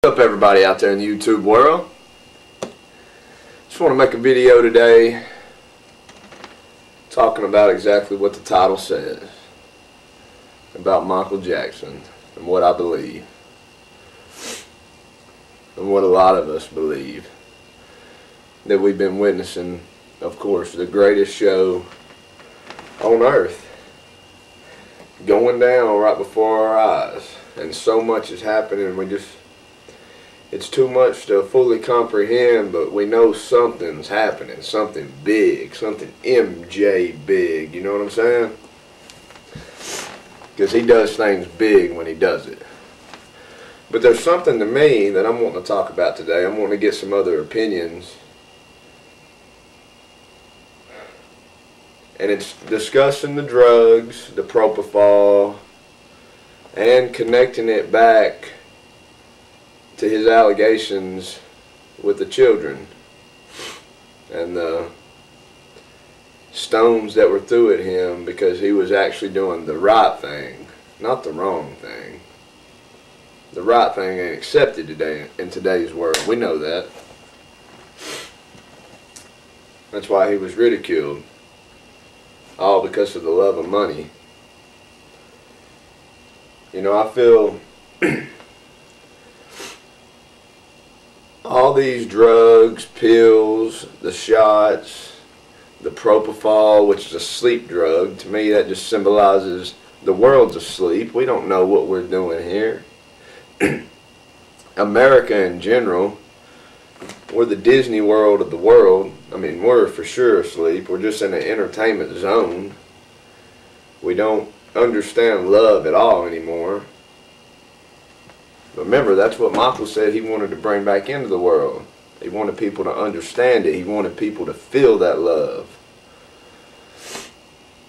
What's up, everybody out there in the YouTube world? Just want to make a video today talking about exactly what the title says about Michael Jackson and what I believe and what a lot of us believe, that we've been witnessing, of course, the greatest show on earth going down right before our eyes, and so much is happening. It's too much to fully comprehend, but we know something's happening, something big, something MJ big, you know what I'm saying? Because he does things big when he does it. But there's something to me that I'm wanting to talk about today. I'm wanting to get some other opinions. And it's discussing the drugs, the propofol, and connecting it back to his allegations with the children and the stones that were threw at him because he was actually doing the right thing, not the wrong thing. The right thing ain't accepted today in today's world. We know that. That's why he was ridiculed. All because of the love of money. You know, I feel all these drugs, pills, the shots, the propofol, which is a sleep drug, to me that just symbolizes the world's asleep. We don't know what we're doing here. America in general, we're the Disney World of the world. I mean, we're for sure asleep. We're just in an entertainment zone. We don't understand love at all anymore. Remember, that's what Michael said he wanted to bring back into the world. He wanted people to understand it. He wanted people to feel that love.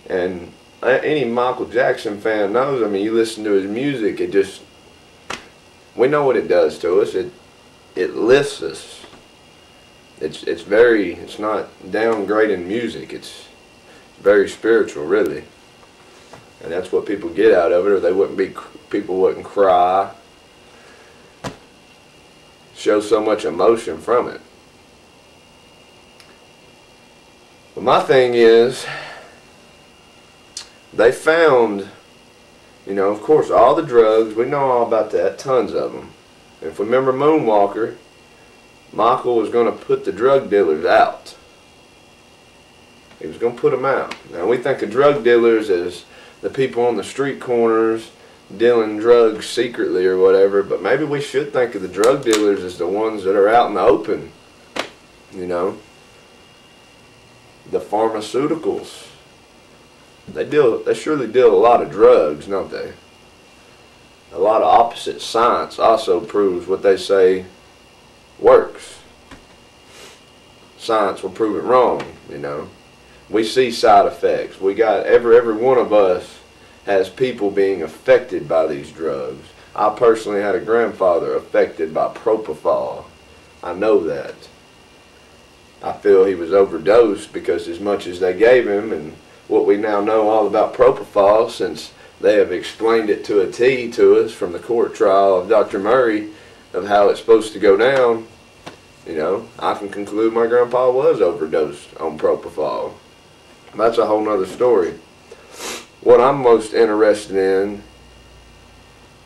And any Michael Jackson fan knows, I mean, you listen to his music, it just, we know what it does to us. It lifts us. It's not downgrading music. It's very spiritual, really. And that's what people get out of it, or people wouldn't cry, show so much emotion from it. But my thing is, they found, you know, of course, all the drugs, we know all about that, tons of them. And if we remember Moonwalker, Michael was going to put the drug dealers out. He was going to put them out. Now, we think of drug dealers as the people on the street corners dealing drugs secretly or whatever, but maybe we should think of the drug dealers as the ones that are out in the open. You know, the pharmaceuticals. They surely deal a lot of drugs, don't they? A lot of opposite science also proves what they say works. Science will prove it wrong, you know. We see side effects. We got every one of us has people being affected by these drugs. I personally had a grandfather affected by propofol. I know that. I feel he was overdosed because as much as they gave him, and what we now know all about propofol, since they have explained it to a T to us from the court trial of Dr. Murray of how it's supposed to go down, you know, I can conclude my grandpa was overdosed on propofol. That's a whole nother story. What I'm most interested in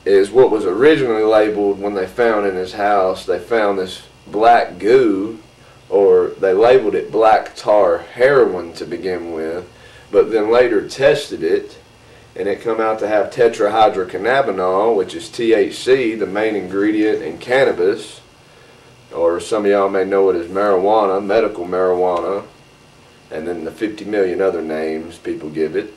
is what was originally labeled when they found in his house. They found this black goo, or they labeled it black tar heroin to begin with, but then later tested it, and it come out to have tetrahydrocannabinol, which is THC, the main ingredient in cannabis, or some of y'all may know it as marijuana, medical marijuana, and then the 50 million other names people give it.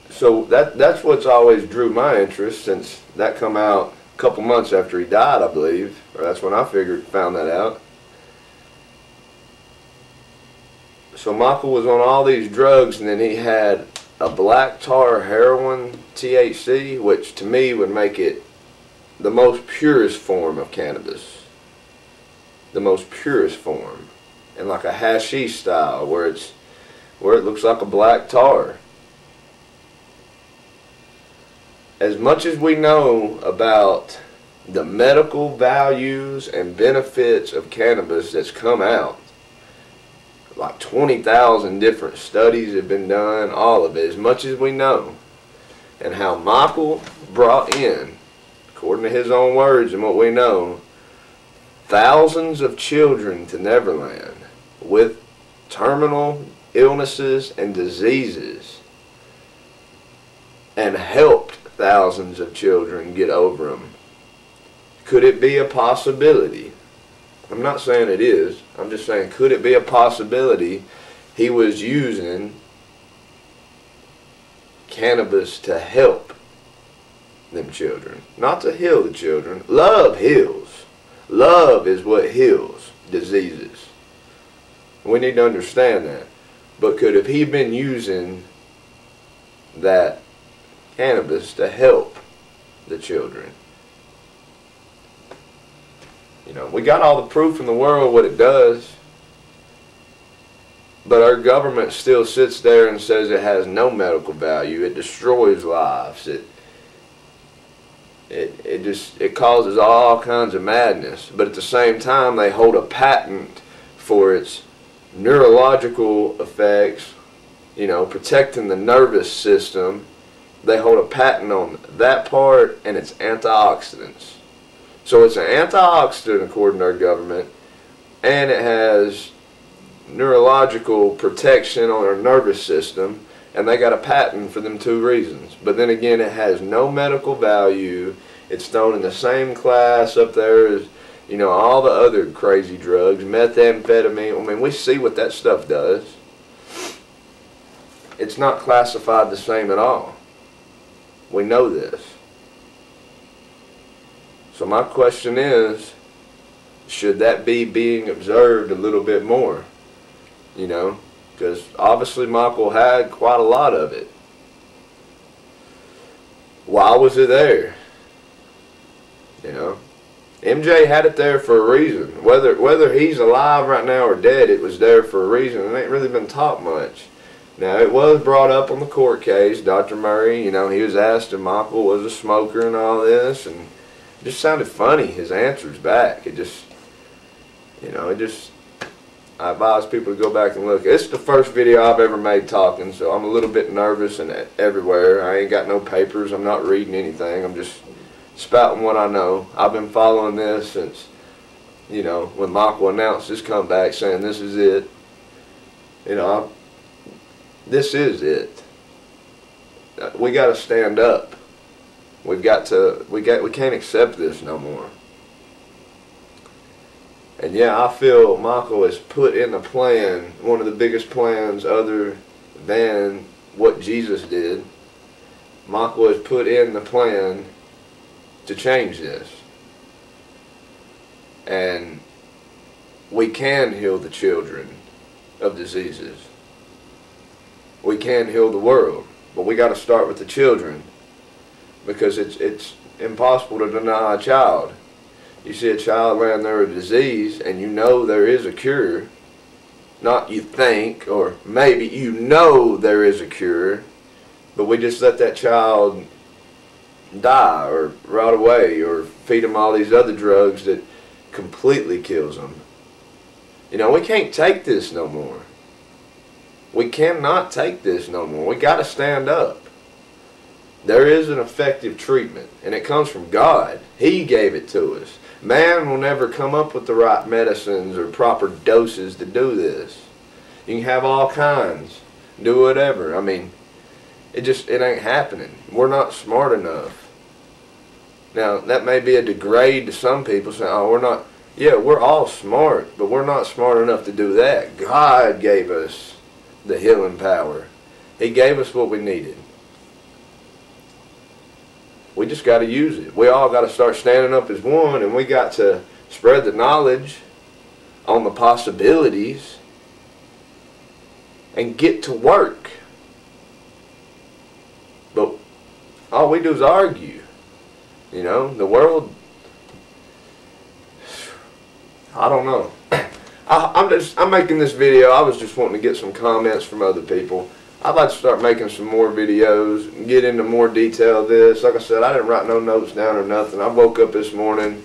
So that's what's always drew my interest, since that come out a couple months after he died, I believe, or that's when I found that out. So Michael was on all these drugs, and then he had a black tar heroin, THC, which to me would make it the most purest form of cannabis. The most purest form. And like a hashish style, where it looks like a black tar. as much as we know about the medical values and benefits of cannabis that's come out. Like 20,000 different studies have been done, all of it, as much as we know. And how Michael brought in, according to his own words and what we know, thousands of children to Neverland with terminal illnesses and diseases, and helped thousands of children get over them. Could it be a possibility? I'm not saying it is. I'm just saying, could it be a possibility he was using cannabis to help them children? Not to heal the children. Love heals. Love is what heals diseases. We need to understand that. But could have he been using that cannabis to help the children? You know, we got all the proof in the world what it does, but our government still sits there and says it has no medical value. It destroys lives. It causes all kinds of madness. But at the same time, they hold a patent for its neurological effects, you know, protecting the nervous system. They hold a patent on that part and its antioxidants. So it's an antioxidant according to our government, and it has neurological protection on our nervous system, and they got a patent for them two reasons. But then again, it has no medical value. It's thrown in the same class up there as, you know, all the other crazy drugs, methamphetamine. I mean, we see what that stuff does. It's not classified the same at all. We know this. So my question is, should that be being observed a little bit more? You know, because obviously Michael had quite a lot of it. Why was it there? You know, MJ had it there for a reason. Whether he's alive right now or dead, it was there for a reason. It ain't really been taught much. Now, it was brought up on the court case. Dr. Murray, you know, he was asked if Michael was a smoker and all this, and it just sounded funny, his answers back. It just, you know, I advise people to go back and look. It's the first video I've ever made talking, so I'm a little bit nervous and everywhere. I ain't got no papers. I'm not reading anything. I'm just spouting what I know. I've been following this since, you know, when Michael announced his comeback saying this is it. You know, this is it. We got to stand up. We can't accept this no more. And yeah, I feel Michael has put in a plan, one of the biggest plans other than what Jesus did. Michael has put in the plan to change this. And we can heal the children of diseases. We can heal the world. But we got to start with the children. Because it's impossible to deny a child. You see a child laying there with a disease and you know there is a cure. Not you think, or maybe you know there is a cure, but we just let that child die or rot away or feed them all these other drugs that completely kills them. You know, we can't take this no more. We cannot take this no more. We got to stand up. There is an effective treatment, and it comes from God. He gave it to us. Man will never come up with the right medicines or proper doses to do this. You can have all kinds, do whatever. I mean, it ain't happening. We're not smart enough. Now, that may be a degrade to some people saying, oh, we're not. Yeah, we're all smart, but we're not smart enough to do that. God gave us the healing power. He gave us what we needed. We just got to use it. We all got to start standing up as one, and we got to spread the knowledge on the possibilities and get to work. But all we do is argue. You know, the world, I don't know. I'm making this video. I was just wanting to get some comments from other people. I'd like to start making some more videos and get into more detail of this. Like I said, I didn't write no notes down or nothing. I woke up this morning